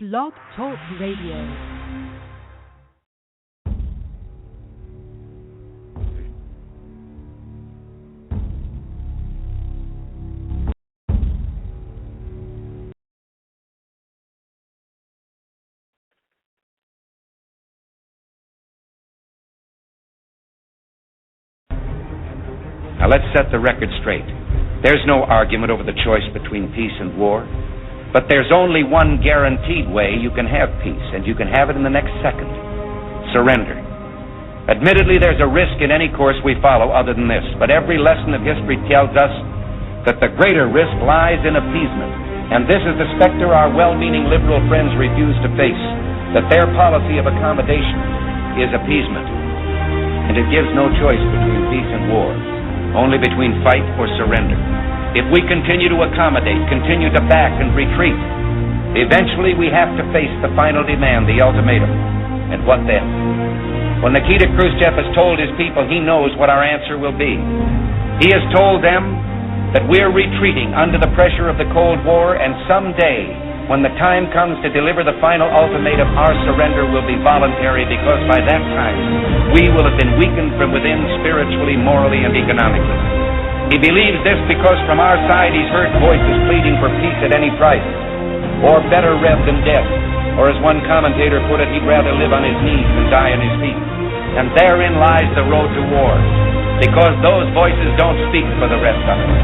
Blog Talk Radio. Now let's set the record straight. There's no argument over the choice between peace and war, but there's only one guaranteed way you can have peace, and you can have it in the next second: surrender. Admittedly, there's a risk in any course we follow other than this, but every lesson of history tells us that the greater risk lies in appeasement, and this is the specter our well-meaning liberal friends refuse to face, that their policy of accommodation is appeasement. And it gives no choice between peace and war, only between fight or surrender. If we continue to accommodate, continue to back and retreat, eventually we have to face the final demand, the ultimatum. And what then? When Nikita Khrushchev has told his people he knows what our answer will be. He has told them that we're retreating under the pressure of the Cold War, and someday, when the time comes to deliver the final ultimatum, our surrender will be voluntary, because by that time we will have been weakened from within spiritually, morally, and economically. He believes this because from our side he's heard voices pleading for peace at any price, or better rev than death, or as one commentator put it, he'd rather live on his knees than die on his feet. And therein lies the road to war, because those voices don't speak for the rest of us.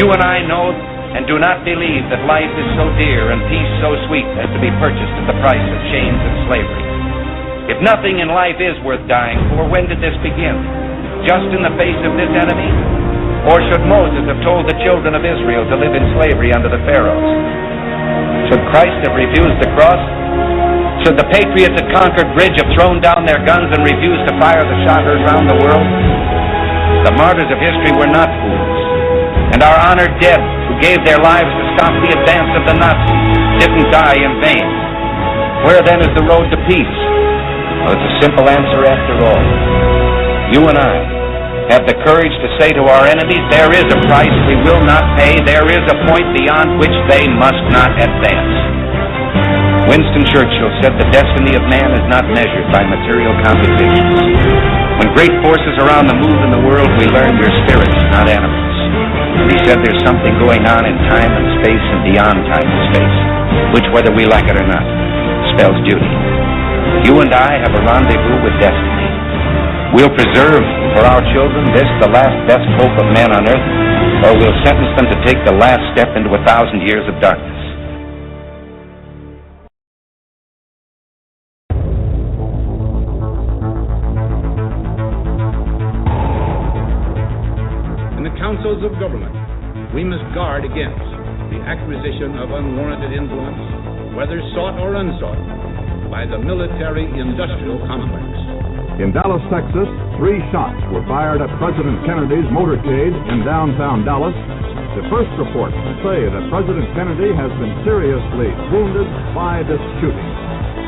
You and I know and do not believe that life is so dear and peace so sweet as to be purchased at the price of chains and slavery. If nothing in life is worth dying for, when did this begin? Just in the face of this enemy? Or should Moses have told the children of Israel to live in slavery under the Pharaohs? Should Christ have refused the cross? Should the patriots at Concord Bridge have thrown down their guns and refused to fire the shot heard round the world? The martyrs of history were not fools, and our honored dead, who gave their lives to stop the advance of the Nazis, didn't die in vain. Where then is the road to peace? Well, it's a simple answer after all. You and I have the courage to say to our enemies, there is a price we will not pay, there is a point beyond which they must not advance. Winston Churchill said the destiny of man is not measured by material computations. When great forces are on the move in the world, we learn we're spirits, not animals. And he said there's something going on in time and space and beyond time and space, which, whether we like it or not, spells duty. You and I have a rendezvous with destiny. We'll preserve for our children this, the last best hope of man on earth, or we'll sentence them to take the last step into 1,000 years of darkness. In the councils of government, we must guard against the acquisition of unwarranted influence, whether sought or unsought, by the military-industrial complex. In Dallas, Texas, 3 shots were fired at President Kennedy's motorcade in downtown Dallas. The first reports say that President Kennedy has been seriously wounded by this shooting.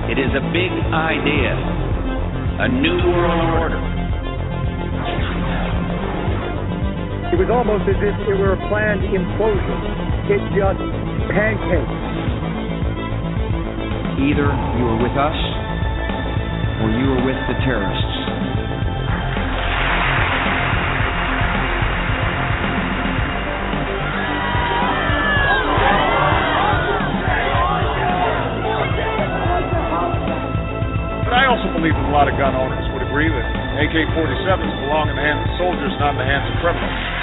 It is a big idea, a new world order. It was almost as if it were a planned implosion. It just pancaked. Either you were with us, or you were with the terrorists. But I also believe that a lot of gun owners would agree that AK-47s belong in the hands of soldiers, not in the hands of criminals.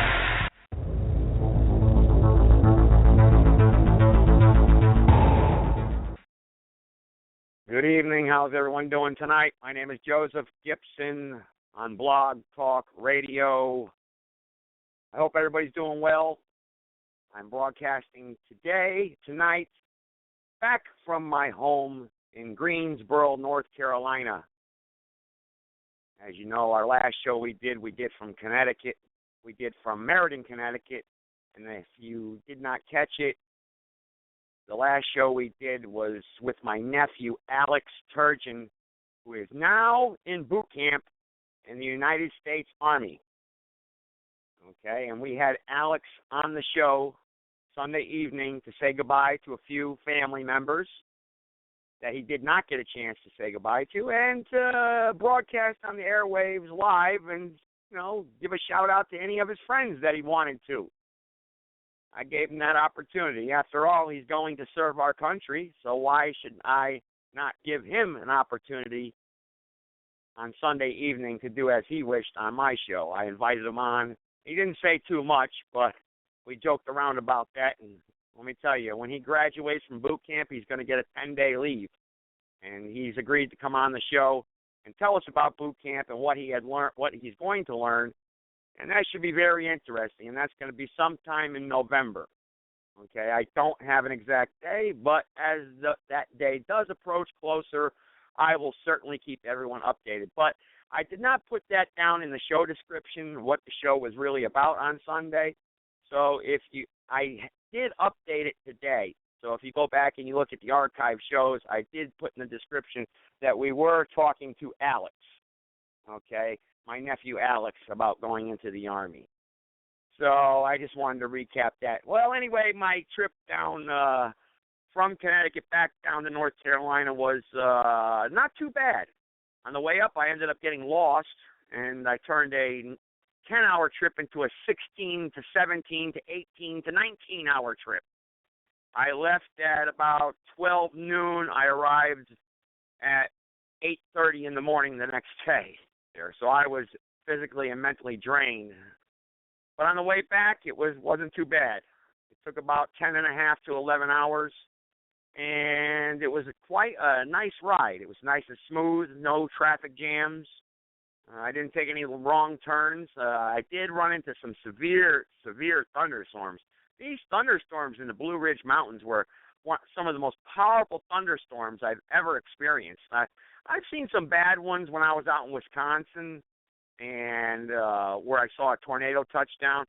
Good evening. How's everyone doing tonight? My name is Joseph Gibson on Blog Talk Radio. I hope everybody's doing well. I'm broadcasting tonight, back from my home in Greensboro, North Carolina. As you know, our last show we did from Connecticut. We did from Meriden, Connecticut. And if you did not catch it, the last show we did was with my nephew, Alex Turgeon, who is now in boot camp in the United States Army. Okay, and we had Alex on the show Sunday evening to say goodbye to a few family members. that he did not get a chance to say goodbye to, and to broadcast on the airwaves live and, give a shout-out to any of his friends that he wanted to. I gave him that opportunity. After all, he's going to serve our country, so why should I not give him an opportunity on Sunday evening to do as he wished on my show? I invited him on. He didn't say too much, but we joked around about that, and let me tell you, when he graduates from boot camp, he's going to get a 10-day leave, and he's agreed to come on the show and tell us about boot camp and what he had learned, what he's going to learn, and that should be very interesting, and that's going to be sometime in November. Okay, I don't have an exact day, but as that day does approach closer, I will certainly keep everyone updated. But I did not put that down in the show description, what the show was really about on Sunday. So I did update it today. So if you go back and you look at the archive shows, I did put in the description that we were talking to Alex, okay, my nephew Alex, about going into the Army. So I just wanted to recap that. Well, anyway, my trip down from Connecticut back down to North Carolina was not too bad. On the way up, I ended up getting lost, and I turned a 10-hour trip into a 16 to 17 to 18 to 19-hour trip. I left at about 12 noon. I arrived at 8:30 in the morning the next day there. So I was physically and mentally drained. But on the way back, it wasn't too bad. It took about 10 and a half to 11 hours, and it was quite a nice ride. It was nice and smooth, no traffic jams. I didn't take any wrong turns. I did run into some severe thunderstorms. These thunderstorms in the Blue Ridge Mountains were some of the most powerful thunderstorms I've ever experienced. I've seen some bad ones when I was out in Wisconsin, and where I saw a tornado touchdown.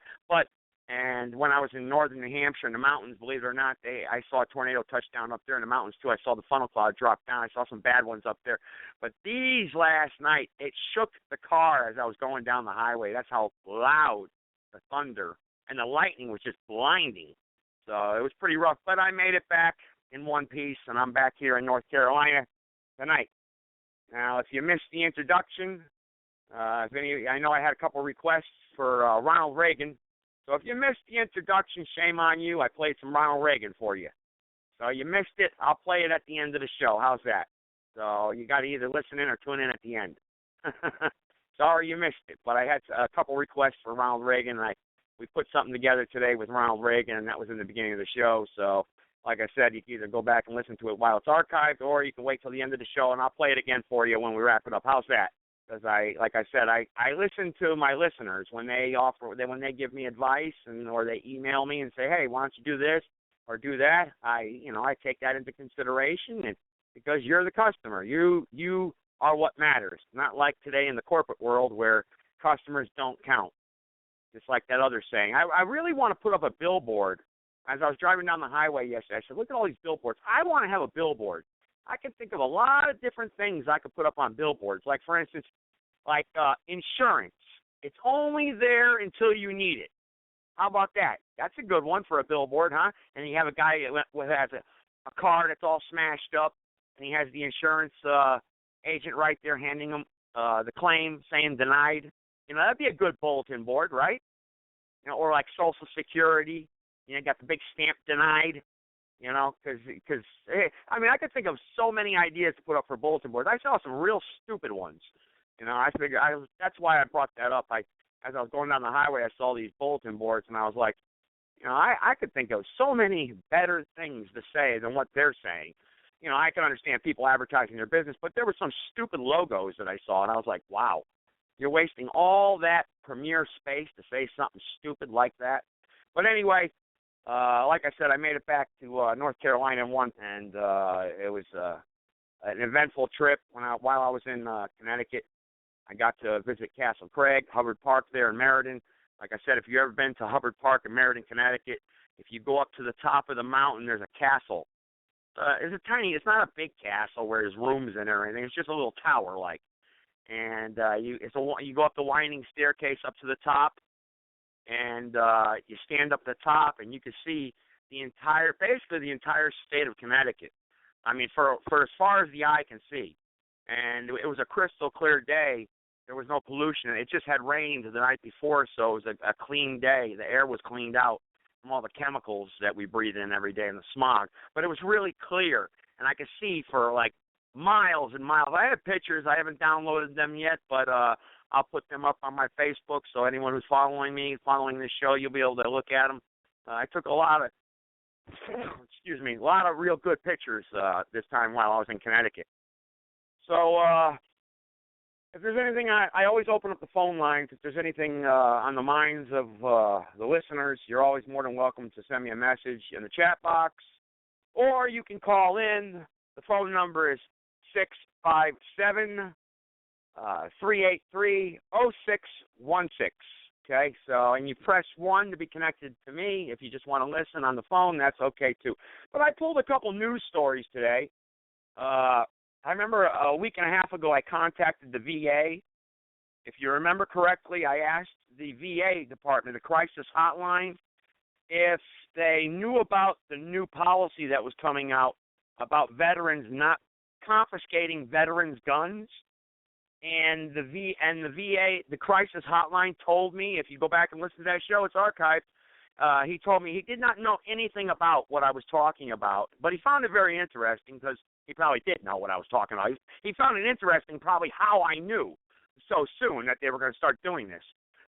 And when I was in northern New Hampshire in the mountains, believe it or not, I saw a tornado touchdown up there in the mountains too. I saw the funnel cloud drop down. I saw some bad ones up there. But these last night, it shook the car as I was going down the highway. That's how loud the thunder and the lightning was just blinding. So it was pretty rough. But I made it back in one piece, and I'm back here in North Carolina tonight. Now, if you missed the introduction, I know I had a couple requests for Ronald Reagan. So if you missed the introduction, shame on you. I played some Ronald Reagan for you. So you missed it, I'll play it at the end of the show. How's that? So you got to either listen in or tune in at the end. Sorry you missed it, but I had a couple requests for Ronald Reagan, and we put something together today with Ronald Reagan, and that was in the beginning of the show. So, like I said, you can either go back and listen to it while it's archived, or you can wait till the end of the show, and I'll play it again for you when we wrap it up. How's that? Because like I said, I listen to my listeners when they give me advice or they email me and say, hey, why don't you do this or do that? I take that into consideration, and because you're the customer, you are what matters. Not like today in the corporate world where customers don't count. Just like that other saying. I really want to put up a billboard. As I was driving down the highway yesterday, I said, look at all these billboards. I want to have a billboard. I can think of a lot of different things I could put up on billboards. Like, for instance, insurance. It's only there until you need it. How about that? That's a good one for a billboard, huh? And you have a guy that has a car that's all smashed up, and he has the insurance agent right there handing him the claim saying denied. That'd be a good bulletin board, right? Or like Social Security. Got the big stamp denied. Because I could think of so many ideas to put up for bulletin boards. I saw some real stupid ones. I figured that's why I brought that up. As I was going down the highway, I saw these bulletin boards, and I was like, I could think of so many better things to say than what they're saying. I can understand people advertising their business, but there were some stupid logos that I saw, and I was like, wow, you're wasting all that premier space to say something stupid like that. But anyway, like I said, I made it back to North Carolina and it was an eventful trip. While I was in Connecticut, I got to visit Castle Craig, Hubbard Park there in Meriden. Like I said, if you've ever been to Hubbard Park in Meriden, Connecticut, if you go up to the top of the mountain, there's a castle. It's not a big castle where there's rooms in it or anything. It's just a little tower-like. And you go up the winding staircase up to the top, and you stand up at the top, and you can see basically the entire state of Connecticut. I mean, for as far as the eye can see. And it was a crystal clear day. There was no pollution. It just had rained the night before, so it was a clean day. The air was cleaned out from all the chemicals that we breathe in every day and the smog. But it was really clear, and I could see for like miles and miles. I have pictures. I haven't downloaded them yet, but I'll put them up on my Facebook, so anyone who's following this show, you'll be able to look at them. I took a lot of real good pictures this time while I was in Connecticut. So if there's anything, I always open up the phone lines. If there's anything on the minds of the listeners, you're always more than welcome to send me a message in the chat box, or you can call in. The phone number is 657-383-0616. Okay, so, and you press 1 to be connected to me. If you just want to listen on the phone, that's okay too. But I pulled a couple news stories today. I remember a week and a half ago I contacted the VA. If you remember correctly, I asked the VA department, the crisis hotline, if they knew about the new policy that was coming out about veterans not confiscating veterans' guns. And the VA, the crisis hotline, told me, if you go back and listen to that show, it's archived, he told me he did not know anything about what I was talking about, but he found it very interesting because he probably did know what I was talking about. He found it interesting probably how I knew so soon that they were going to start doing this.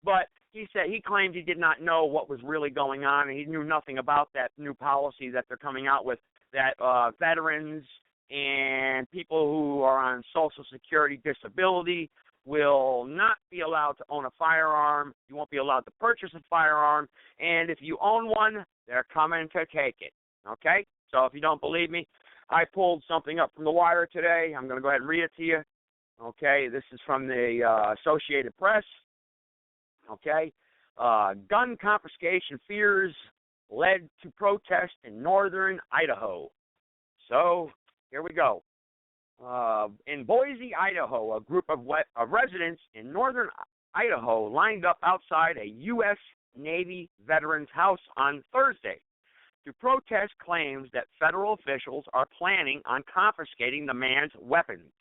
But he said he claimed he did not know what was really going on, and he knew nothing about that new policy that they're coming out with, that veterans and people who are on Social Security disability will not be allowed to own a firearm. You won't be allowed to purchase a firearm. And if you own one, they're coming to take it. Okay? So if you don't believe me, I pulled something up from the wire today. I'm going to go ahead and read it to you. Okay? This is from the Associated Press. Okay? Gun confiscation fears led to protest in northern Idaho. So here we go. In Boise, Idaho, a group of residents in northern Idaho lined up outside a U.S. Navy veteran's house on Thursday to protest claims that federal officials are planning on confiscating the man's weapons.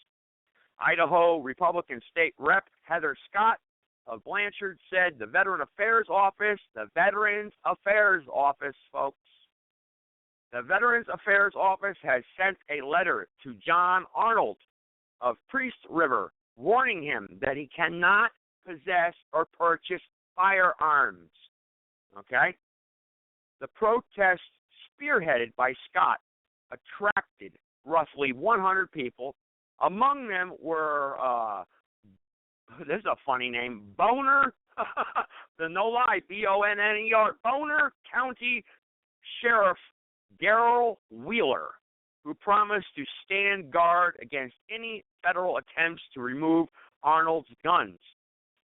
Idaho Republican State Rep. Heather Scott of Blanchard said the Veterans Affairs Office, folks, the Veterans Affairs Office has sent a letter to John Arnold of Priest River warning him that he cannot possess or purchase firearms. Okay? The protest, spearheaded by Scott, attracted roughly 100 people. Among them were, this is a funny name, Boner, no lie, B-O-N-N-E-R, Boner County Sheriff Darrell Wheeler, who promised to stand guard against any federal attempts to remove Arnold's guns,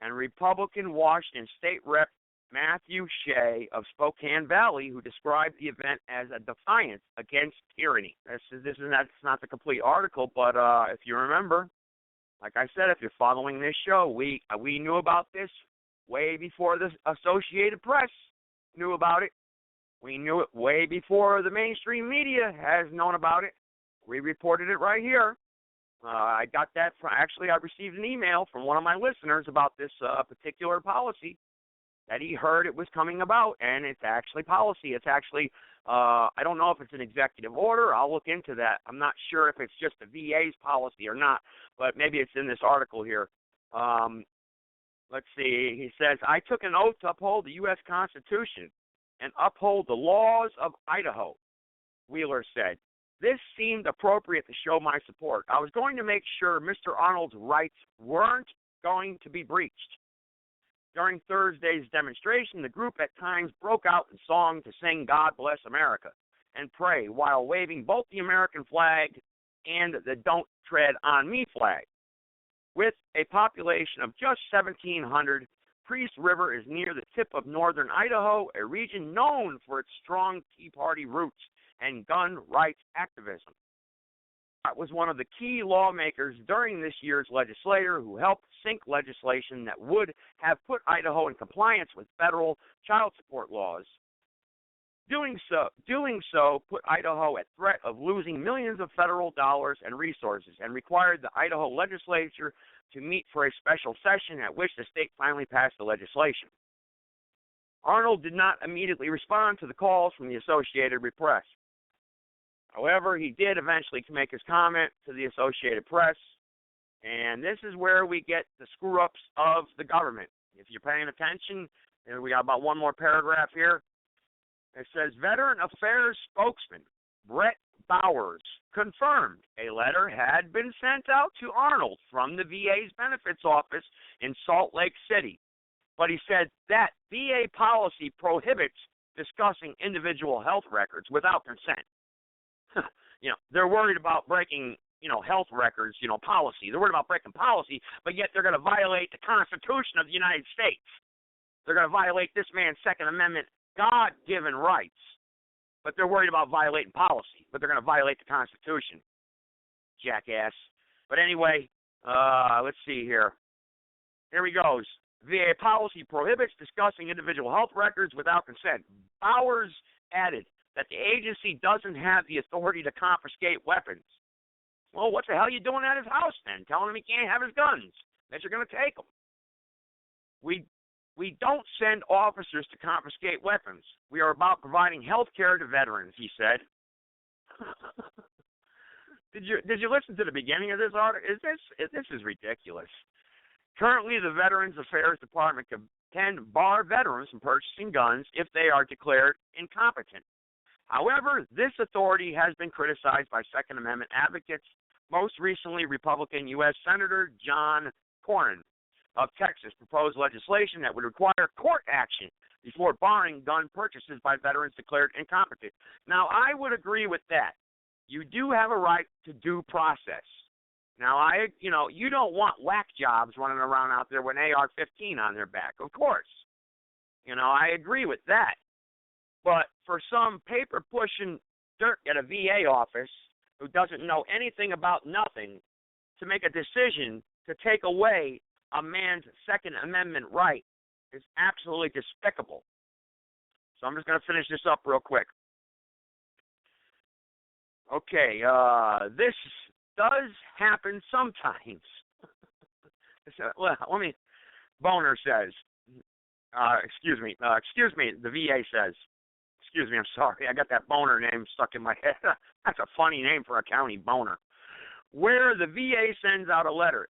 and Republican Washington State Rep. Matthew Shea of Spokane Valley, who described the event as a defiance against tyranny. That's not the complete article, but if you remember, like I said, if you're following this show, we knew about this way before the Associated Press knew about it. We knew it way before the mainstream media has known about it. We reported it right here. I got that from, actually, I received an email from one of my listeners about this particular policy, that he heard it was coming about, and it's actually policy. It's actually, I don't know if it's an executive order. I'll look into that. I'm not sure if it's just the VA's policy or not, but maybe it's in this article here. Let's see. He says, I took an oath to uphold the U.S. Constitution and uphold the laws of Idaho, Wheeler said. This seemed appropriate to show my support. I was going to make sure Mr. Arnold's rights weren't going to be breached. During Thursday's demonstration, the group at times broke out in song to sing God Bless America and pray while waving both the American flag and the Don't Tread on Me flag. With a population of just 1,700, Priest River is near the tip of northern Idaho, a region known for its strong Tea Party roots and gun rights activism. Scott was one of the key lawmakers during this year's legislature who helped sink legislation that would have put Idaho in compliance with federal child support laws. Doing so put Idaho at threat of losing millions of federal dollars and resources and required the Idaho legislature to meet for a special session at which the state finally passed the legislation. Arnold did not immediately respond to the calls from the Associated Press. However, he did eventually make his comment to the Associated Press, and this is where we get the screw-ups of the government. If you're paying attention, and we got about one more paragraph here. It says, Veteran Affairs spokesman Brett Bowers confirmed a letter had been sent out to Arnold from the VA's benefits office in Salt Lake City. But he said that VA policy prohibits discussing individual health records without consent. They're worried about breaking, health records, policy. They're worried about breaking policy, but yet they're going to violate the Constitution of the United States. They're going to violate this man's Second Amendment God-given rights, but they're worried about violating policy, but they're going to violate the Constitution. Jackass. But anyway, let's see here. Here he goes. VA policy prohibits discussing individual health records without consent. Bowers added that the agency doesn't have the authority to confiscate weapons. Well, what the hell are you doing at his house then? Telling him he can't have his guns, that you're going to take them. We don't send officers to confiscate weapons. We are about providing health care to veterans, he said. Did you listen to the beginning of this article? This is ridiculous. Currently, the Veterans Affairs Department can bar veterans from purchasing guns if they are declared incompetent. However, this authority has been criticized by Second Amendment advocates, most recently Republican U.S. Senator John Cornyn of Texas proposed legislation that would require court action before barring gun purchases by veterans declared incompetent. Now, I would agree with that. You do have a right to due process. Now, you don't want whack jobs running around out there with an AR-15 on their back, of course. I agree with that. But for some paper-pushing dirt at a VA office who doesn't know anything about nothing to make a decision to take away a man's Second Amendment right is absolutely despicable. So I'm just going to finish this up real quick. Okay, this does happen sometimes. Boner says, excuse me, the VA says, excuse me, I'm sorry, I got that Boner name stuck in my head. That's a funny name for a county, Boner. Where the VA sends out a letter,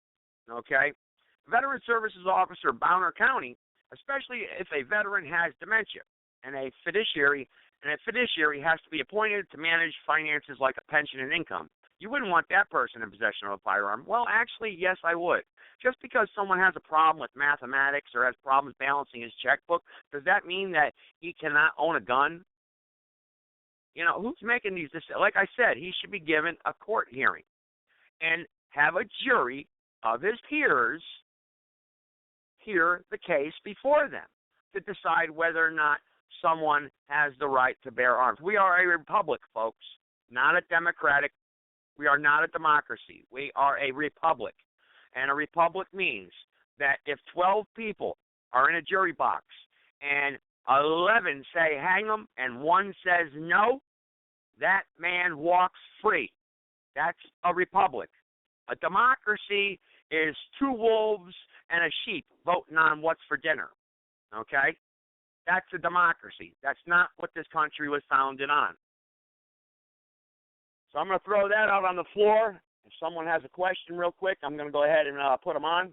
okay? Veteran Services Officer, Bonner County, especially if a veteran has dementia, and a fiduciary has to be appointed to manage finances like a pension and income. You wouldn't want that person in possession of a firearm. Well, actually, yes, I would. Just because someone has a problem with mathematics or has problems balancing his checkbook, does that mean that he cannot own a gun? Who's making these decisions? Like I said, he should be given a court hearing and have a jury of his peers hear the case before them to decide whether or not someone has the right to bear arms. We are a republic, folks, not a democratic. We are not a democracy. We are a republic. And a republic means that if 12 people are in a jury box and 11 say hang them and 1 says no, that man walks free. That's a republic. A democracy is 2 wolves and a sheep voting on what's for dinner, okay? That's a democracy. That's not what this country was founded on. So I'm going to throw that out on the floor. If someone has a question real quick, I'm going to go ahead and put them on.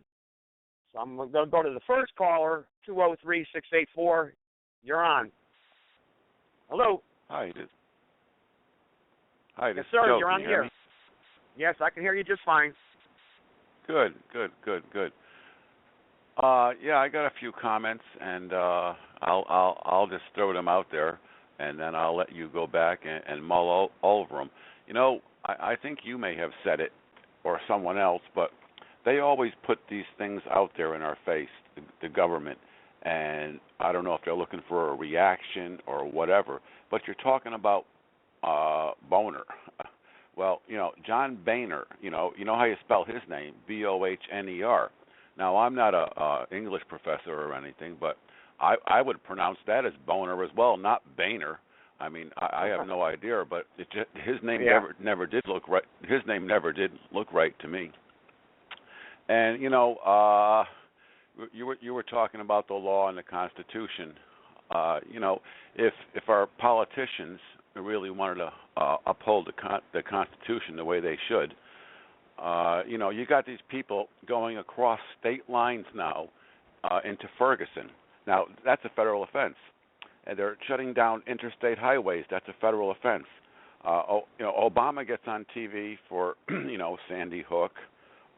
So I'm going to go to the first caller, 203-684. You're on. Hello. Hi, yes, sir. Joe. You're on the air. Yes, I can hear you just fine. Good. Yeah, I got a few comments, and I'll just throw them out there, and then I'll let you go back and mull over them. I think you may have said it, or someone else, but they always put these things out there in our face, the government, and I don't know if they're looking for a reaction or whatever, but you're talking about Boner. Well, John Boehner, you know how you spell his name, Bohner. Now, I'm not a English professor or anything, but I would pronounce that as Boner as well, not Boehner. I mean, I have no idea, but his name never did look right. His name never did look right to me. And you were talking about the law and the Constitution. If our politicians really wanted to uphold the Constitution the way they should, you got these people going across state lines now into Ferguson. Now that's a federal offense, and they're shutting down interstate highways. That's a federal offense. Obama gets on TV for Sandy Hook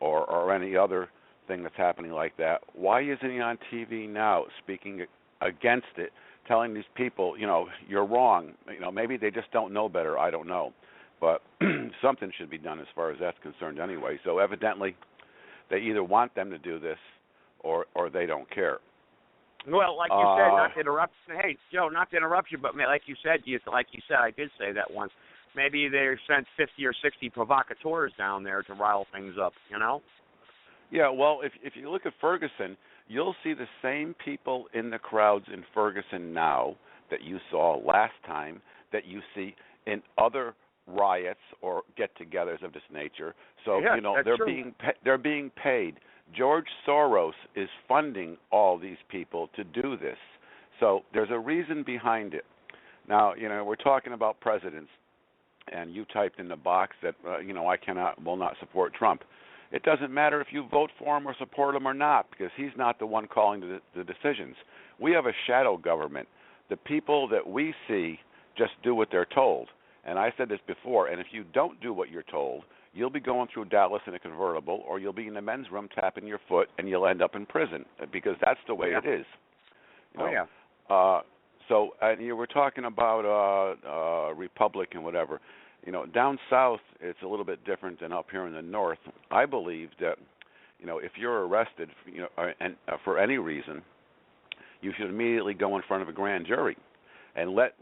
or any other thing that's happening like that. Why isn't he on TV now speaking against it, telling these people, you're wrong? Maybe they just don't know better. I don't know. But something should be done as far as that's concerned anyway. So evidently they either want them to do this or they don't care. Well, like you said, not to interrupt. Hey, Joe, not to interrupt you, but like you said, I did say that once. Maybe they sent 50 or 60 provocateurs down there to rile things up, Yeah, well, if you look at Ferguson, you'll see the same people in the crowds in Ferguson now that you saw last time, that you see in other riots or get-togethers of this nature. So they're being paid. George Soros is funding all these people to do this. So there's a reason behind it. Now, we're talking about presidents, and you typed in the box that I will not support Trump. It doesn't matter if you vote for him or support him or not, because he's not the one calling the decisions. We have a shadow government. The people that we see just do what they're told. And I said this before, and if you don't do what you're told, you'll be going through Dallas in a convertible, or you'll be in the men's room tapping your foot, and you'll end up in prison, because that's the way it is. So you were talking about Republic and whatever. Down south, it's a little bit different than up here in the north. I believe that, if you're arrested, and for any reason, you should immediately go in front of a grand jury, and let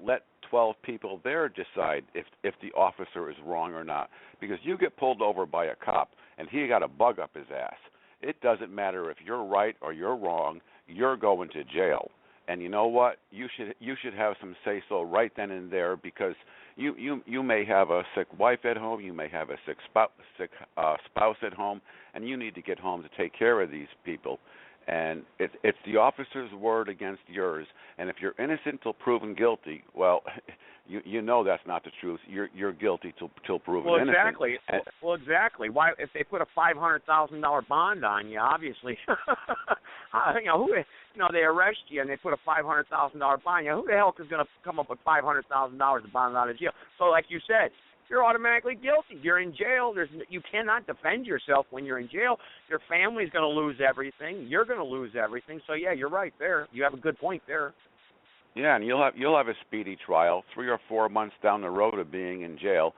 12 people there decide if the officer is wrong or not. Because you get pulled over by a cop, and he got a bug up his ass. It doesn't matter if you're right or you're wrong. You're going to jail. And you know what? You should have some say-so right then and there, because you may have a sick wife at home, you may have a sick spouse at home, and you need to get home to take care of these people. And it's the officer's word against yours. And if you're innocent till proven guilty, well, that's not the truth. You're guilty till proven innocent. Exactly. Why, if they put a $500,000 bond on you, obviously, they arrest you and they put a $500,000 bond on you. Who the hell is going to come up with $500,000 to bond out of jail? So, like you said, you're automatically guilty. You're in jail. You cannot defend yourself when you're in jail. Your family's going to lose everything. You're going to lose everything. So, yeah, you're right there. You have a good point there. Yeah, and you'll have a speedy trial 3 or 4 months down the road of being in jail,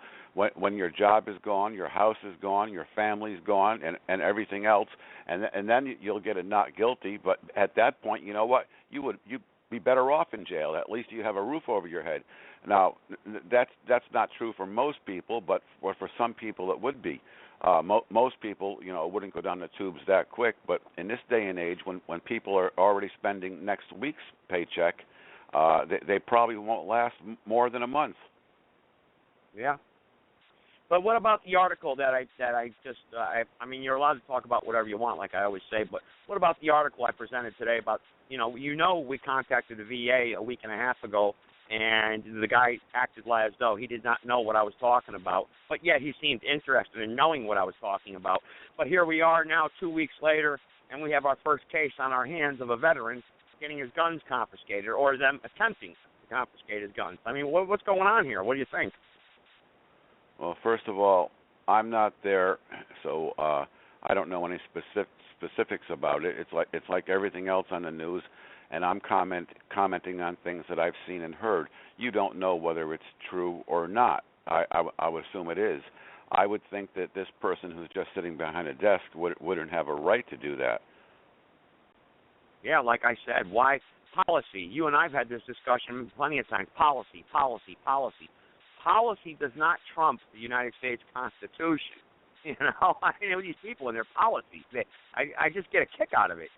when your job is gone, your house is gone, your family's gone, and everything else, and then you'll get a not guilty. But at that point, you know what? You'd be better off in jail. At least you have a roof over your head. Now, that's not true for most people, but for some people it would be. Most people, wouldn't go down the tubes that quick. But in this day and age, when people are already spending next week's paycheck, they probably won't last more than a month. Yeah. But what about the article that I mean, you're allowed to talk about whatever you want, like I always say, but what about the article I presented today about, we contacted the VA a week and a half ago, and the guy acted as though he did not know what I was talking about, but yet he seemed interested in knowing what I was talking about. But here we are now 2 weeks later, and we have our first case on our hands of a veteran getting his guns confiscated, or them attempting to confiscate his guns. I mean, what's going on here? What do you think? Well, first of all, I'm not there, so I don't know any specifics about it. It's like everything else on the news, and I'm commenting on things that I've seen and heard. You don't know whether it's true or not. I would assume it is. I would think that this person who's just sitting behind a desk wouldn't have a right to do that. Yeah, like I said, why policy? You and I've had this discussion plenty of times. Policy. Policy does not trump the United States Constitution. I know these people and their policies. I just get a kick out of it.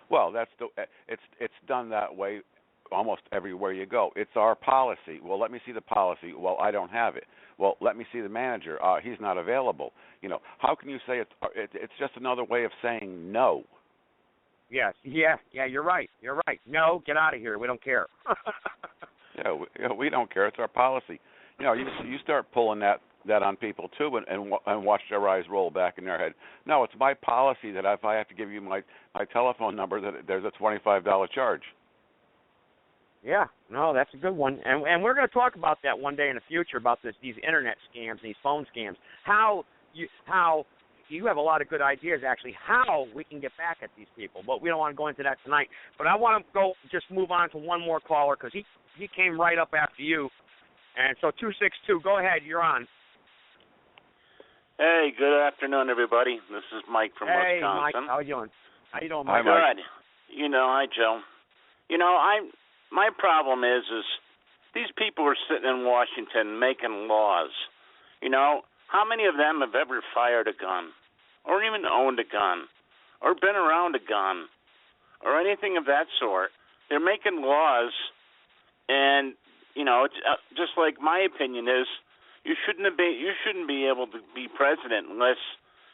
Well, it's done that way almost everywhere you go. It's our policy. Well, let me see the policy. Well, I don't have it. Well, let me see the manager. He's not available. How can you say it's just another way of saying no? Yes. Yeah, you're right. No, get out of here. We don't care. We don't care. It's our policy. You start pulling that on people too, and watch their eyes roll back in their head. No, it's my policy that if I have to give you my telephone number, that there's a $25 charge. Yeah, no, that's a good one, and we're going to talk about that one day in the future about these internet scams, these phone scams. How you have a lot of good ideas actually how we can get back at these people, but we don't want to go into that tonight. But I want to just move on to one more caller because he came right up after you, and so 262, go ahead, you're on. Hey, good afternoon, everybody. This is Mike from Wisconsin. Hey, Mike, how you doing? How you doing, Mike? Hi, Mike. Good. Hi, Joe. My problem is these people are sitting in Washington making laws. How many of them have ever fired a gun, or even owned a gun, or been around a gun, or anything of that sort? They're making laws, and it's just like my opinion is. You shouldn't be able to be president unless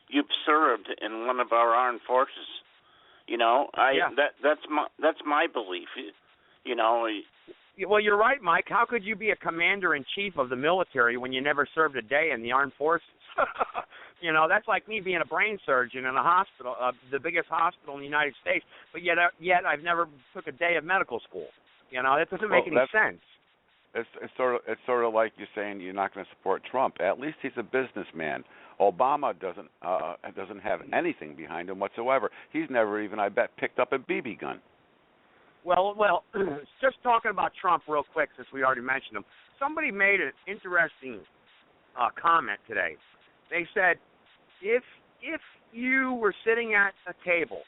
you've served in one of our armed forces. That's my belief. Well, you're right, Mike. How could you be a commander-in-chief of the military when you never served a day in the armed forces? That's like me being a brain surgeon in a hospital, the biggest hospital in the United States, but yet I've never took a day of medical school. That doesn't make any sense. It's sort of like you're saying you're not going to support Trump. At least he's a businessman. Obama doesn't have anything behind him whatsoever. He's never even, I bet, picked up a BB gun. Well, just talking about Trump real quick, since we already mentioned him. Somebody made an interesting comment today. They said, if you were sitting at a table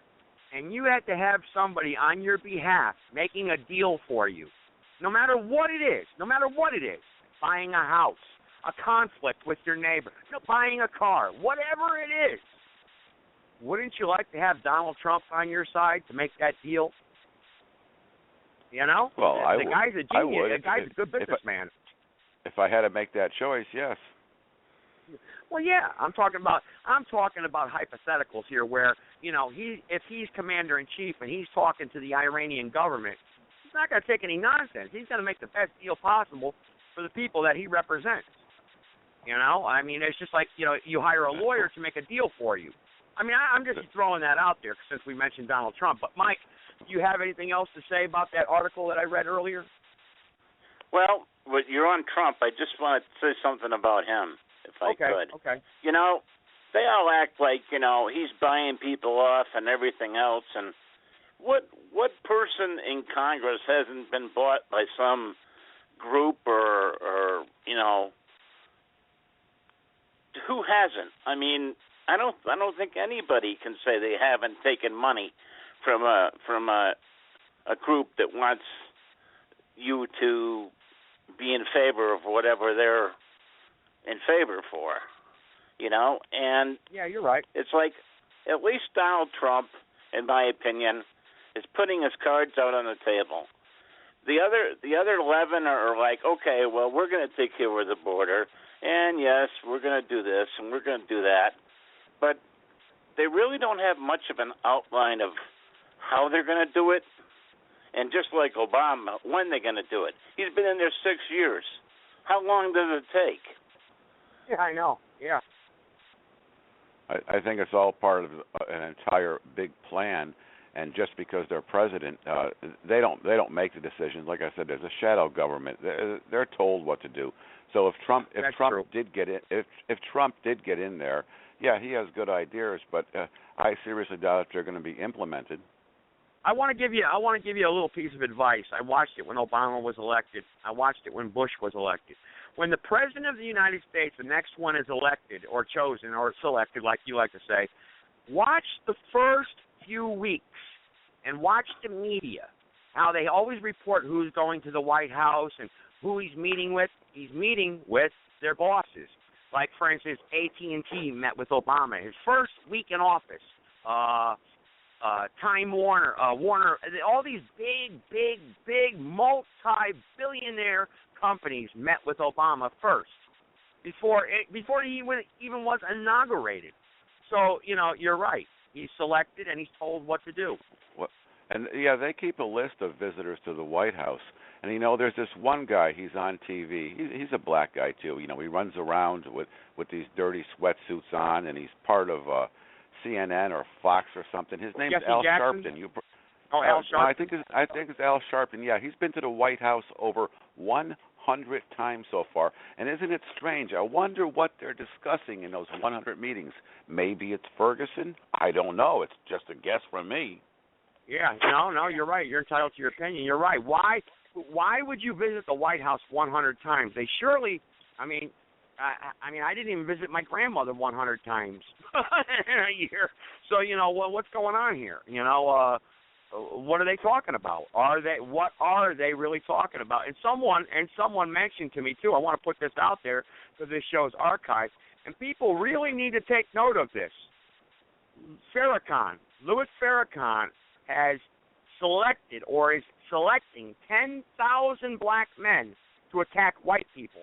and you had to have somebody on your behalf making a deal for you, no matter what it is, buying a house, a conflict with your neighbor, buying a car, whatever it is, wouldn't you like to have Donald Trump on your side to make that deal? Well, I would. The guy's a genius. The guy's a good businessman. If I had to make that choice, yes. Well, yeah, I'm talking about hypotheticals here where, if he's commander in chief and he's talking to the Iranian government, he's not going to take any nonsense. He's going to make the best deal possible for the people that he represents. It's just like, you hire a lawyer to make a deal for you. I'm just throwing that out there since we mentioned Donald Trump. But, Mike, do you have anything else to say about that article that I read earlier? Well, you're on Trump. I just want to say something about him, if I could. Okay. They all act like, he's buying people off and everything else, and what person in Congress hasn't been bought by some group or who hasn't? I don't think anybody can say they haven't taken money from a group that wants you to be in favor of whatever they're in favor for. And yeah, you're right. It's like at least Donald Trump, in my opinion, is putting his cards out on the table. The other 11 are like, okay, well, we're going to take care of the border, and yes, we're going to do this and we're going to do that, but they really don't have much of an outline of how they're going to do it, and just like Obama, when they're going to do it. He's been in there 6 years. How long does it take? Yeah, I know. Yeah. I think it's all part of an entire big plan, and just because they're president, they don't make the decisions. Like I said, there's a shadow government. They're told what to do. So if Trump did get in there, yeah, he has good ideas, but I seriously doubt if they're going to be implemented. I want to give you a little piece of advice. I watched it when Obama was elected. I watched it when Bush was elected. When the president of the United States, the next one, is elected or chosen or selected, like you like to say, watch the first few weeks and watch the media, how they always report who's going to the White House and who he's meeting with. He's meeting with their bosses. Like, for instance, AT&T met with Obama his first week in office. Time Warner, Warner, all these big multi-billionaire companies met with Obama first before he even was inaugurated. So, you're right. He's selected and he's told what to do. Well, and yeah, they keep a list of visitors to the White House. And there's this one guy. He's on TV. He's a black guy too. He runs around with these dirty sweatsuits on, and he's part of CNN or Fox or something. His name's Jesse Al Jackson? Sharpton. Al Sharpton. I think it's Al Sharpton. Yeah, he's been to the White House over 100 times so far. And isn't it strange? I wonder what they're discussing in those 100 meetings. Maybe it's Ferguson. I don't know. It's just a guess from me. Yeah, no, you're right. You're entitled to your opinion. You're right. Why would you visit the White House 100 times? They surely, I didn't even visit my grandmother 100 times in a year. So, what's going on here? What are they talking about? What are they really talking about? And someone mentioned to me too. I want to put this out there because this show's archived, and people really need to take note of this. Louis Farrakhan has selected or is selecting 10,000 black men to attack white people.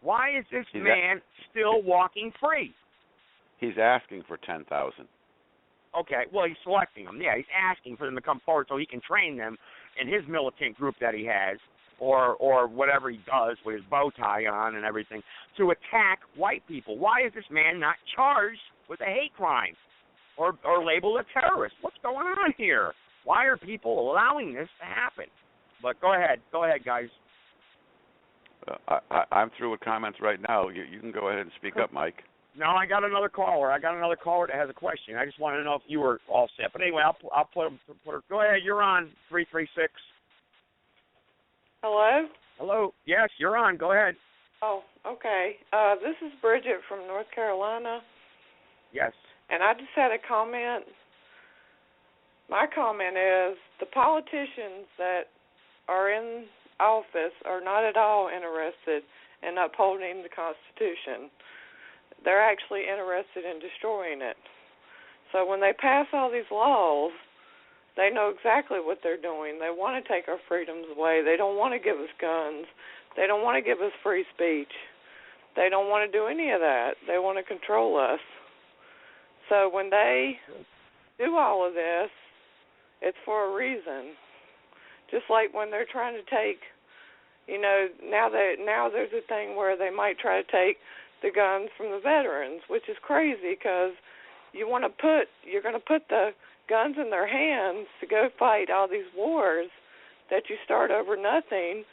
Why is this man still walking free? He's asking for 10,000. Okay, well, he's selecting them. Yeah, he's asking for them to come forward so he can train them in his militant group that he has, or whatever he does with his bow tie on and everything, to attack white people. Why is this man not charged with a hate crime or labeled a terrorist? What's going on here? Why are people allowing this to happen? But go ahead, guys. I'm through with comments right now. You can go ahead and speak up, Mike. No, I got another caller. That has a question. I just wanted to know if you were all set. But anyway, I'll put her. Go ahead. You're on 336. Hello? Hello. Yes, you're on. Go ahead. Oh, okay. This is Bridget from North Carolina. Yes. And I just had a comment. My comment is the politicians that are in office are not at all interested in upholding the Constitution. They're actually interested in destroying it. So when they pass all these laws, they know exactly what they're doing. They want to take our freedoms away. They don't want to give us guns. They don't want to give us free speech. They don't want to do any of that. They want to control us. So when they do all of this, it's for a reason. Just like when they're trying to take, now there's a thing where they might try to take the guns from the veterans, which is crazy because you're going to put the guns in their hands to go fight all these wars that you start over nothing,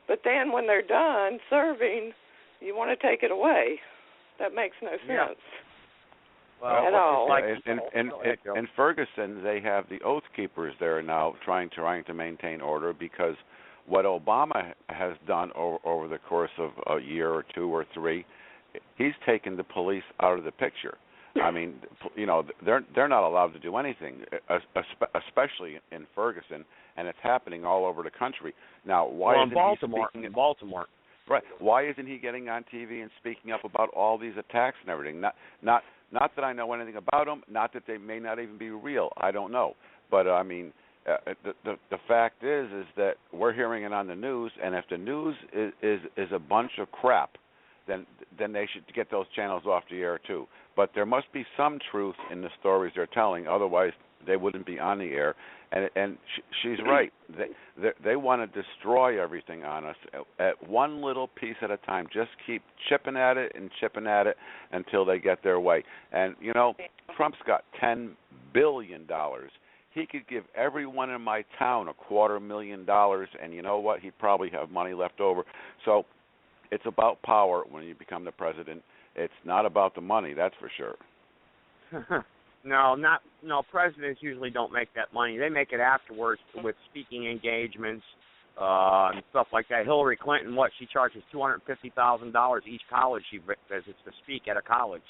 but then when they're done serving, you want to take it away. That makes no sense. Well, at all. In Ferguson, they have the Oath Keepers there now trying to maintain order because what Obama has done over the course of a year or two or three, he's taken the police out of the picture. I mean, they're not allowed to do anything, especially in Ferguson, and it's happening all over the country. Now, why in Baltimore? Baltimore. Right. Why isn't he getting on TV and speaking up about all these attacks and everything? Not that I know anything about them. Not that they may not even be real. I don't know. But I mean, the fact is that we're hearing it on the news, and if the news is a bunch of crap, then they should get those channels off the air too. But there must be some truth in the stories they're telling, otherwise they wouldn't be on the air. And she's right. They want to destroy everything on us at one little piece at a time. Just keep chipping at it until they get their way. And Trump's got $10 billion. He could give everyone in my town $250,000, and you know what? He'd probably have money left over. So it's about power when you become the president. It's not about the money, that's for sure. No, presidents usually don't make that money. They make it afterwards with speaking engagements and stuff like that. Hillary Clinton, she charges $250,000 each college she visits to speak at a college.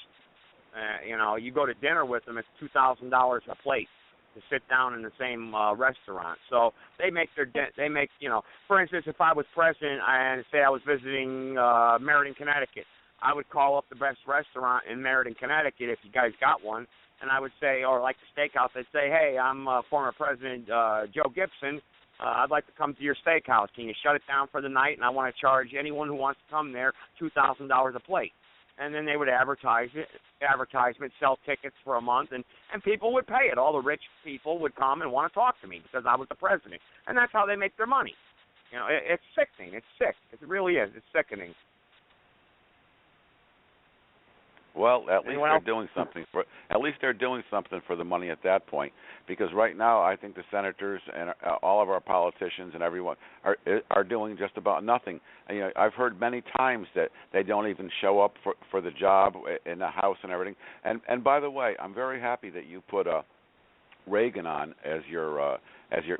You go to dinner with them, it's $2,000 a plate to sit down in the same restaurant. So they make for instance, if I was president and say I was visiting Meriden, Connecticut, I would call up the best restaurant in Meriden, Connecticut, if you guys got one, and I would say, or like the steakhouse, I'd say, hey, I'm former President Joe Gibson. I'd like to come to your steakhouse. Can you shut it down for the night? And I want to charge anyone who wants to come there $2,000 a plate. And then they would advertisement, sell tickets for a month, and people would pay it. All the rich people would come and want to talk to me because I was the president. And that's how they make their money. You know, it's sickening. It's sick. It really is. It's sickening. Well, at least they're doing something for the money at that point. Because right now, I think the senators and all of our politicians and everyone are doing just about nothing. And, you know, I've heard many times that they don't even show up for the job in the House and everything. And by the way, I'm very happy that you put Reagan on as your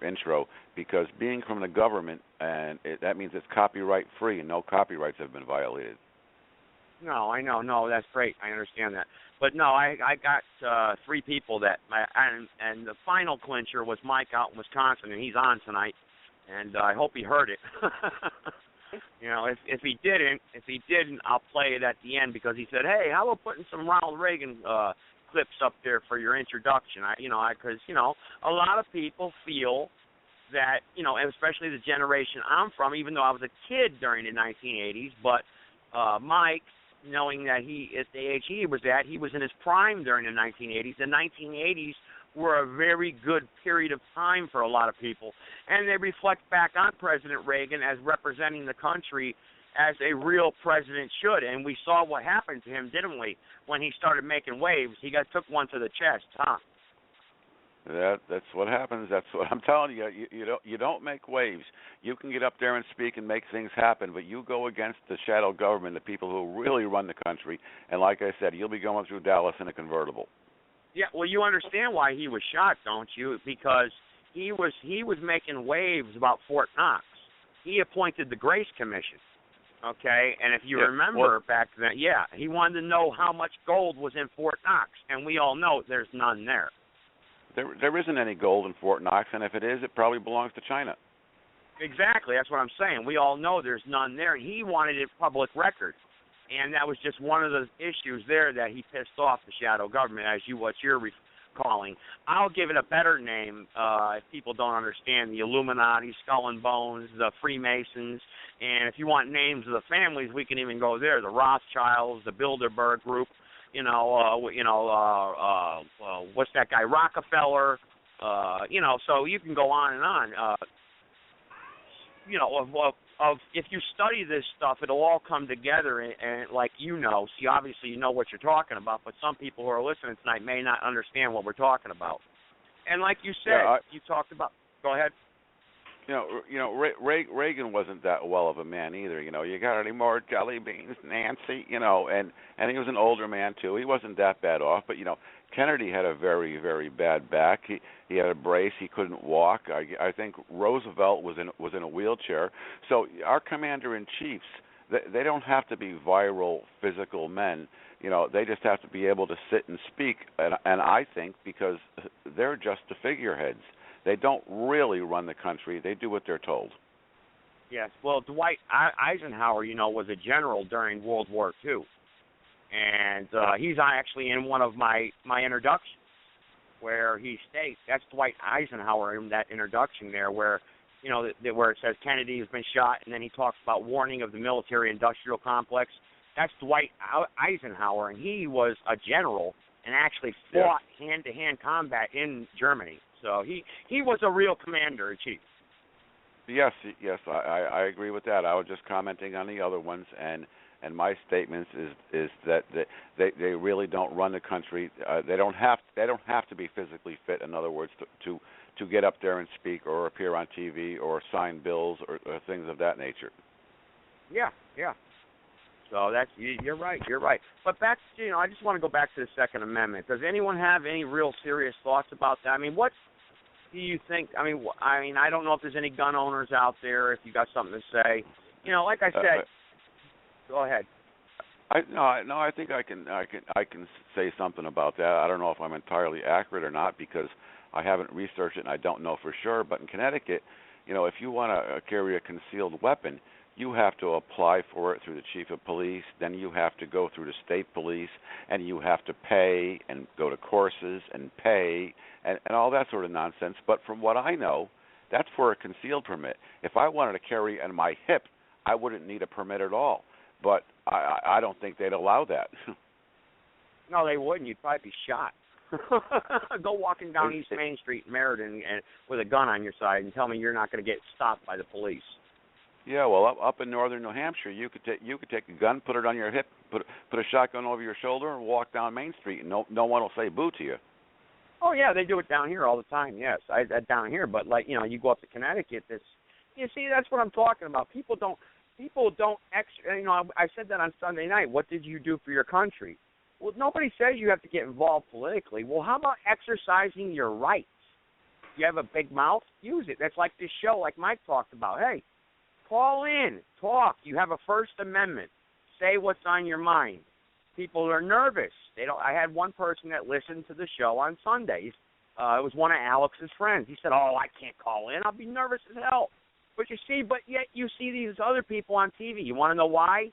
intro, because being from the government, and that means it's copyright free and no copyrights have been violated. No, I know. No, that's great. I understand that. But no, I got 3 people that, and the final clincher was Mike out in Wisconsin, and he's on tonight, and I hope he heard it. You know, if he didn't, I'll play it at the end, because he said, hey, how about putting some Ronald Reagan clips up there for your introduction? Because a lot of people feel that, and especially the generation I'm from, even though I was a kid during the 1980s, but Mike, knowing that at the age he was at, he was in his prime during the 1980s. The 1980s were a very good period of time for a lot of people, and they reflect back on President Reagan as representing the country as a real president should. And we saw what happened to him, didn't we, when he started making waves? He took one to the chest, huh? That's what happens. That's what I'm telling you. You don't make waves. You can get up there and speak and make things happen, but you go against the shadow government, the people who really run the country, and like I said, you'll be going through Dallas in a convertible. Yeah, well, you understand why he was shot, don't you? Because he was making waves about Fort Knox. He appointed the Grace Commission. Okay, and if you remember back then, he wanted to know how much gold was in Fort Knox, and we all know there's none there. There isn't any gold in Fort Knox, and if it is, it probably belongs to China. Exactly, that's what I'm saying. We all know there's none there, and he wanted it public record. And that was just one of the issues there that he pissed off the shadow government, what you're recalling. I'll give it a better name if people don't understand: the Illuminati, Skull and Bones, the Freemasons, and if you want names of the families, we can even go there: the Rothschilds, the Bilderberg Group. What's that guy, Rockefeller? So you can go on and on. If you study this stuff, it'll all come together, and like see, obviously you know what you're talking about, but some people who are listening tonight may not understand what we're talking about. And like you said, you talked about. Go ahead. Reagan wasn't that well of a man either. You got any more jelly beans, Nancy? And he was an older man too. He wasn't that bad off, but Kennedy had a very, very bad back. He had a brace. He couldn't walk. I think Roosevelt was in a wheelchair. So our commander-in-chiefs, they don't have to be viral, physical men. They just have to be able to sit and speak. And I think because they're just the figureheads. They don't really run the country. They do what they're told. Yes. Well, Dwight Eisenhower, was a general during World War II. And he's actually in one of my introductions where he states, that's Dwight Eisenhower in that introduction there where, where it says Kennedy has been shot, and then he talks about warning of the military-industrial complex. That's Dwight Eisenhower, and he was a general and actually fought hand-to-hand combat in Germany. So he was a real commander-in-chief. Yes, I agree with that. I was just commenting on the other ones, and my statements is that they really don't run the country. They don't have to be physically fit. In other words, to get up there and speak or appear on TV or sign bills or things of that nature. Yeah. So you're right. But back to, I just want to go back to the Second Amendment. Does anyone have any real serious thoughts about that? I mean, what do you think? I mean, I don't know if there's any gun owners out there. If you got something to say, like I said, go ahead. I think I can say something about that. I don't know if I'm entirely accurate or not because I haven't researched it and I don't know for sure. But in Connecticut, if you want to carry a concealed weapon, you have to apply for it through the chief of police. Then you have to go through the state police, and you have to pay and go to courses and pay and all that sort of nonsense. But from what I know, that's for a concealed permit. If I wanted to carry on my hip, I wouldn't need a permit at all. But I don't think they'd allow that. No, they wouldn't. You'd probably be shot. Go walking down East Main Street in Meriden and with a gun on your side and tell me you're not going to get stopped by the police. Yeah, well, up in northern New Hampshire, you could take a gun, put it on your hip, put a shotgun over your shoulder, and walk down Main Street, and no one will say boo to you. Oh yeah, they do it down here all the time. Yes, down here, but like you go up to Connecticut. That's what I'm talking about. People don't. I said that on Sunday night. What did you do for your country? Well, nobody says you have to get involved politically. Well, how about exercising your rights? You have a big mouth, use it. That's like this show, like Mike talked about. Hey, call in, talk. You have a First Amendment. Say what's on your mind. People are nervous. I had one person that listened to the show on Sundays. It was one of Alex's friends. He said, "Oh, I can't call in. I'll be nervous as hell." But yet you see these other people on TV. You want to know why?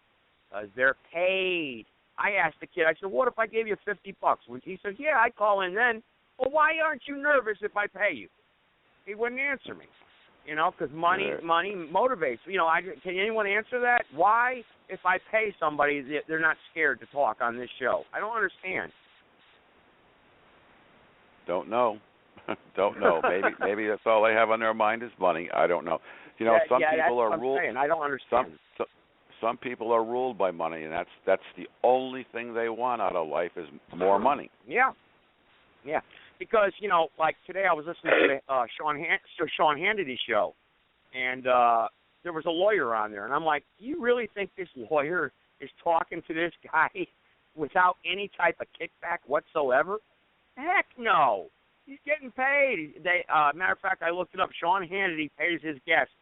Because they're paid. I asked the kid, I said, "What if I gave you $50?" He said, "Yeah, I'd call in then." Well, why aren't you nervous if I pay you? He wouldn't answer me. Because money motivates. Can anyone answer that? Why, if I pay somebody, they're not scared to talk on this show? I don't understand. Don't know. Don't know. Maybe that's all they have on their mind is money. I don't know. Some people are ruled. I don't understand. Some people are ruled by money, and that's the only thing they want out of life is more money. Yeah. Because like today, I was listening to the Sean Hannity's show, and there was a lawyer on there, and I'm like, do you really think this lawyer is talking to this guy without any type of kickback whatsoever? Heck no. He's getting paid. Matter of fact, I looked it up. Sean Hannity pays his guests.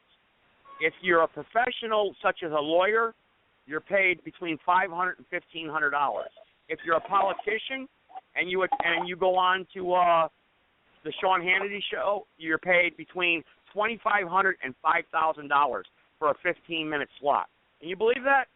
If you're a professional, such as a lawyer, you're paid between $500 and $1,500. If you're a politician and you go on to the Sean Hannity show, you're paid between $2,500 and $5,000 for a 15-minute slot. Can you believe that?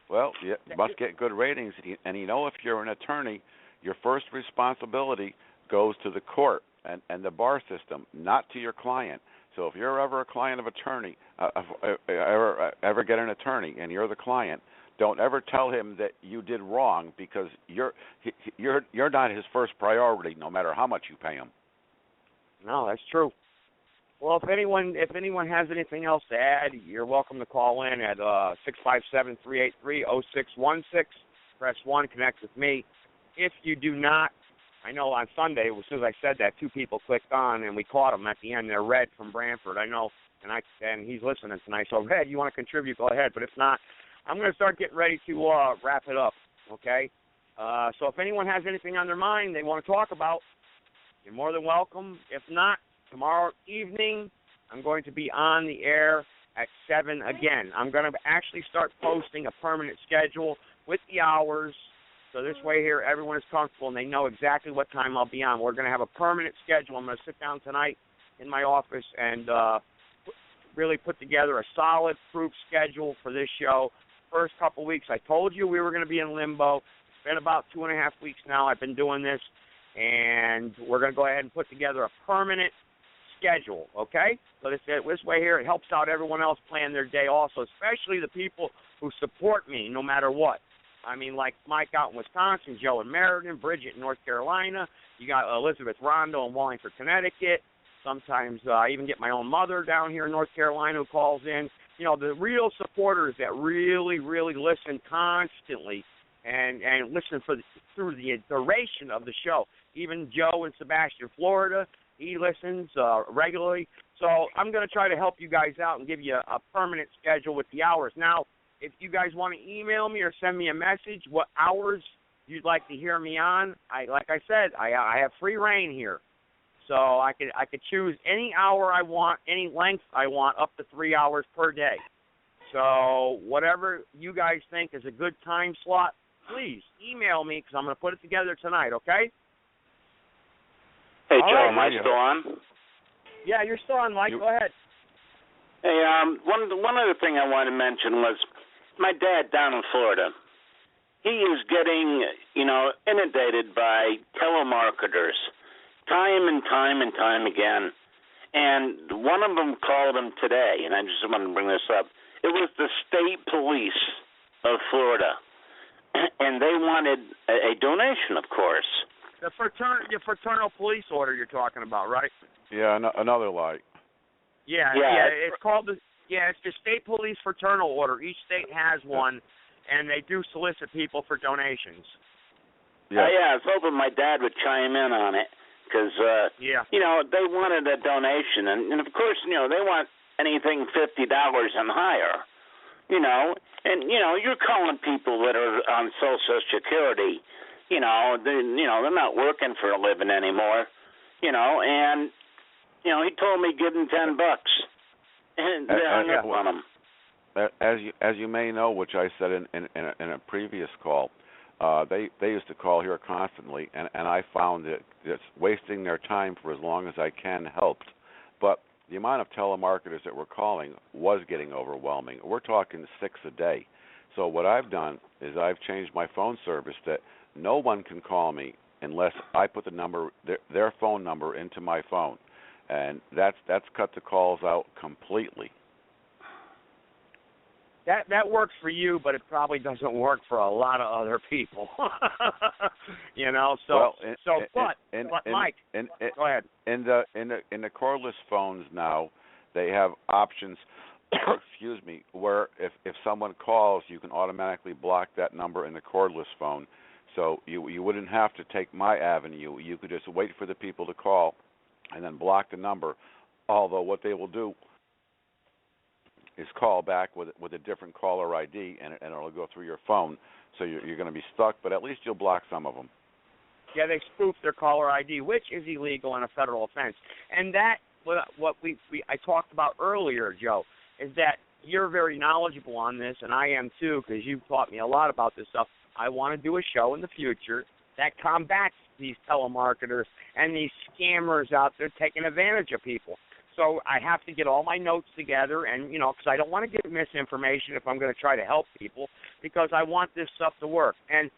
Well, you must get good ratings. And if you're an attorney, your first responsibility goes to the court and the bar system, not to your client. So if you're ever a client of attorney, ever get an attorney, and you're the client, don't ever tell him that you did wrong because you're not his first priority, no matter how much you pay him. No, that's true. Well, if anyone has anything else to add, you're welcome to call in at 657-383-0616. Press 1, connect with me. If you do not, I know on Sunday, as soon as I said that, 2 people clicked on, and we caught them at the end. They're Red from Brantford. I know, and he's listening tonight. So, Red, you want to contribute, go ahead. But if not, I'm going to start getting ready to wrap it up, okay? So if anyone has anything on their mind they want to talk about, you're more than welcome. If not, tomorrow evening, I'm going to be on the air at 7 again. I'm going to actually start posting a permanent schedule with the hours. So this way here, everyone is comfortable, and they know exactly what time I'll be on. We're going to have a permanent schedule. I'm going to sit down tonight in my office and really put together a solid proof schedule for this show. First couple weeks, I told you we were going to be in limbo. It's been about 2.5 weeks now I've been doing this, and we're going to go ahead and put together a permanent schedule, okay? So this way here, it helps out everyone else plan their day also, especially the people who support me no matter what. I mean, like Mike out in Wisconsin, Joe in Meriden, Bridget in North Carolina. You got Elizabeth Rondo in Wallingford, Connecticut. Sometimes I even get my own mother down here in North Carolina who calls in. The real supporters that really, really listen constantly and listen through the duration of the show. Even Joe in Sebastian, Florida, he listens regularly. So I'm going to try to help you guys out and give you a permanent schedule with the hours. Now, if you guys want to email me or send me a message, what hours you'd like to hear me on, like I said, I have free reign here. So I could choose any hour I want, any length I want, up to 3 hours per day. So whatever you guys think is a good time slot, please email me because I'm going to put it together tonight, okay? Hey, Joe, am I still on? Yeah, you're still on, Mike. Go ahead. Hey, one other thing I wanted to mention was my dad down in Florida. He is getting, inundated by telemarketers time and time again. And one of them called him today, and I just wanted to bring this up. It was the state police of Florida, and they wanted a donation, of course. The fraternal police order you're talking about, right? Yeah, another lie. Yeah. It's called it's the state police fraternal order. Each state has one, and they do solicit people for donations. Yeah. I was hoping my dad would chime in on it because, they wanted a donation, and of course, they want anything $50 and higher, and you're calling people that are on Social Security, they're not working for a living anymore, and he told me give him $10, and they hung up on him. As you may know, which I said in a previous call, they used to call here constantly, and I found that it's wasting their time for as long as I can helped. But the amount of telemarketers that were calling was getting overwhelming. We're talking 6 a day. So what I've done is I've changed my phone service that no one can call me unless I put the number, their phone number, into my phone, and that's cut the calls out completely. That works for you, but it probably doesn't work for a lot of other people. Mike, go ahead. In the cordless phones now, they have options. Excuse me, where if someone calls, you can automatically block that number in the cordless phone. So you wouldn't have to take my avenue. You could just wait for the people to call, and then block the number. Although what they will do is call back with a different caller ID, and it'll go through your phone. So you're going to be stuck, but at least you'll block some of them. Yeah, they spoof their caller ID, which is illegal and a federal offense. And that, what I talked about earlier, Joe, is that you're very knowledgeable on this, and I am too, because you've taught me a lot about this stuff. I want to do a show in the future that combats these telemarketers and these scammers out there taking advantage of people. So I have to get all my notes together, and, because I don't want to give misinformation if I'm going to try to help people, because I want this stuff to work. And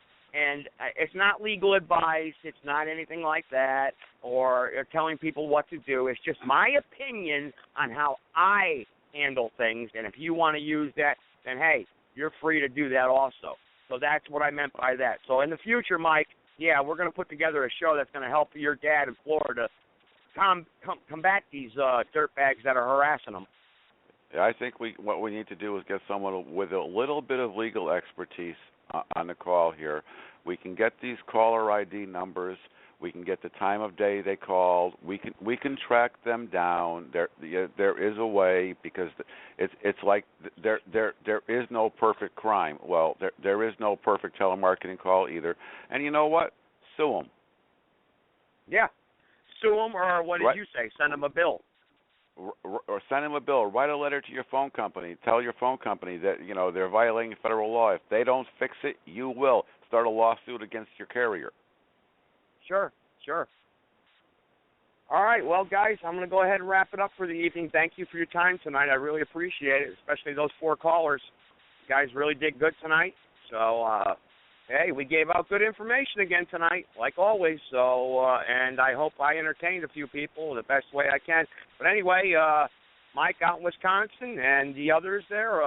it's not legal advice. It's not anything like that, or telling people what to do. It's just my opinion on how I handle things, and if you want to use that, then, hey, you're free to do that also. So that's what I meant by that. So in the future, Mike, we're going to put together a show that's going to help your dad in Florida combat these dirtbags that are harassing them. I think what we need to do is get someone with a little bit of legal expertise on the call here. We can get these caller ID numbers. We can get the time of day they called. We can track them down. There is a way, because it's like there is no perfect crime. Well, there is no perfect telemarketing call either. And you know what? Sue them. Yeah. Sue them, or what did you say? Send them a bill. Or send them a bill. Write a letter to your phone company. Tell your phone company that they're violating federal law. If they don't fix it, you will start a lawsuit against your carrier. Sure. All right, well, guys, I'm going to go ahead and wrap it up for the evening. Thank you for your time tonight. I really appreciate it, especially those 4 callers. You guys really did good tonight. So, hey, we gave out good information again tonight, like always. So, and I hope I entertained a few people the best way I can. But anyway, Mike out in Wisconsin and the others there,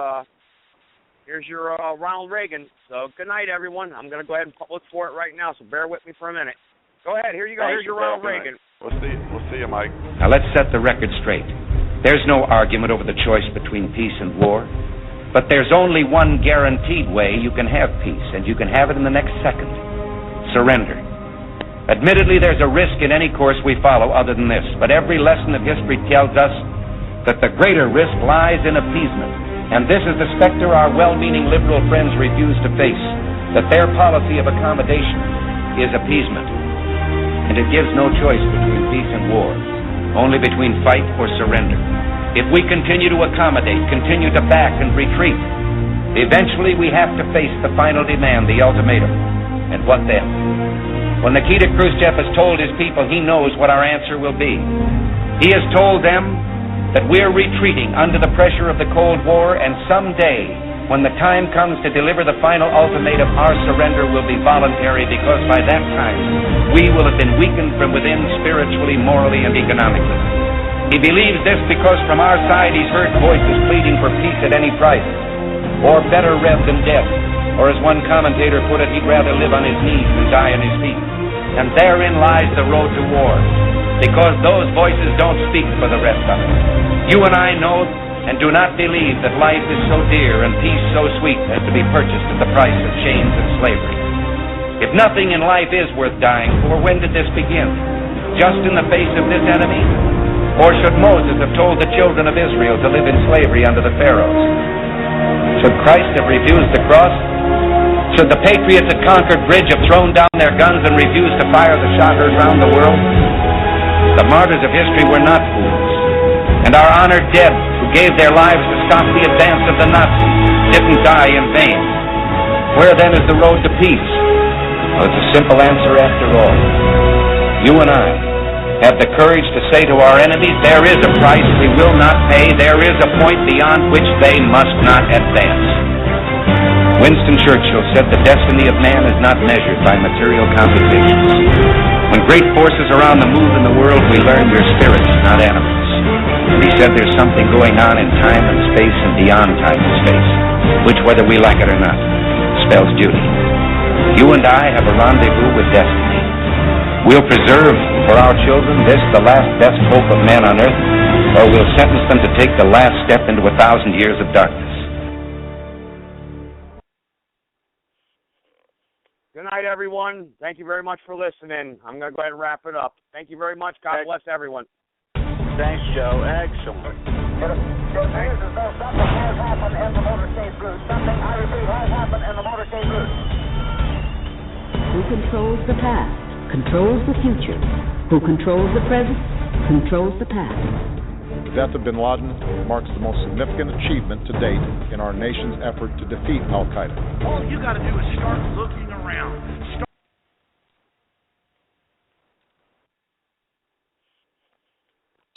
here's your Ronald Reagan. So good night, everyone. I'm going to go ahead and look for it right now, so bear with me for a minute. Go ahead. Here you go. Here's your Ronald Reagan. We'll see you, Mike. Now let's set the record straight. There's no argument over the choice between peace and war. But there's only one guaranteed way you can have peace, and you can have it in the next second. Surrender. Admittedly, there's a risk in any course we follow other than this, but every lesson of history tells us that the greater risk lies in appeasement. And this is the specter our well-meaning liberal friends refuse to face, that their policy of accommodation is appeasement. And it gives no choice between peace and war, only between fight or surrender. If we continue to accommodate, continue to back and retreat, eventually we have to face the final demand, the ultimatum. And what then? When Nikita Khrushchev has told his people he knows what our answer will be. He has told them that we're retreating under the pressure of the Cold War, and someday, when the time comes to deliver the final ultimatum, our surrender will be voluntary, because by that time, we will have been weakened from within spiritually, morally, and economically. He believes this because from our side he's heard voices pleading for peace at any price, or better rev than death, or as one commentator put it, he'd rather live on his knees than die on his feet. And therein lies the road to war, because those voices don't speak for the rest of us. You and I know and do not believe that life is so dear and peace so sweet as to be purchased at the price of chains and slavery. If nothing in life is worth dying for, when did this begin? Just in the face of this enemy? Or should Moses have told the children of Israel to live in slavery under the Pharaohs? Should Christ have refused the cross? Should the patriots at Concord Bridge have thrown down their guns and refused to fire the shot heard round the world? The martyrs of history were not fools, and our honored dead who gave their lives to stop the advance of the Nazis didn't die in vain. Where then is the road to peace? Well, it's a simple answer after all. You and I have the courage to say to our enemies, there is a price we will not pay, there is a point beyond which they must not advance. Winston Churchill said the destiny of man is not measured by material computations. When great forces are on the move in the world, we learn we're spirits, not animals. And he said there's something going on in time and space and beyond time and space, which, whether we like it or not, spells duty. You and I have a rendezvous with destiny. We'll preserve for our children this, the last best hope of man on earth, or we'll sentence them to take the last step into 1,000 years of darkness. Good night, everyone. Thank you very much for listening. I'm going to go ahead and wrap it up. Thank you very much. God bless everyone. Thanks, Joe. Excellent. It appears as though something has happened in the motorcade route. Something, I repeat, has happened in the motorcade route. Who controls the past controls the future. Who controls the present controls the past. The death of bin Laden marks the most significant achievement to date in our nation's effort to defeat Al-Qaeda. All you got to do is start looking around.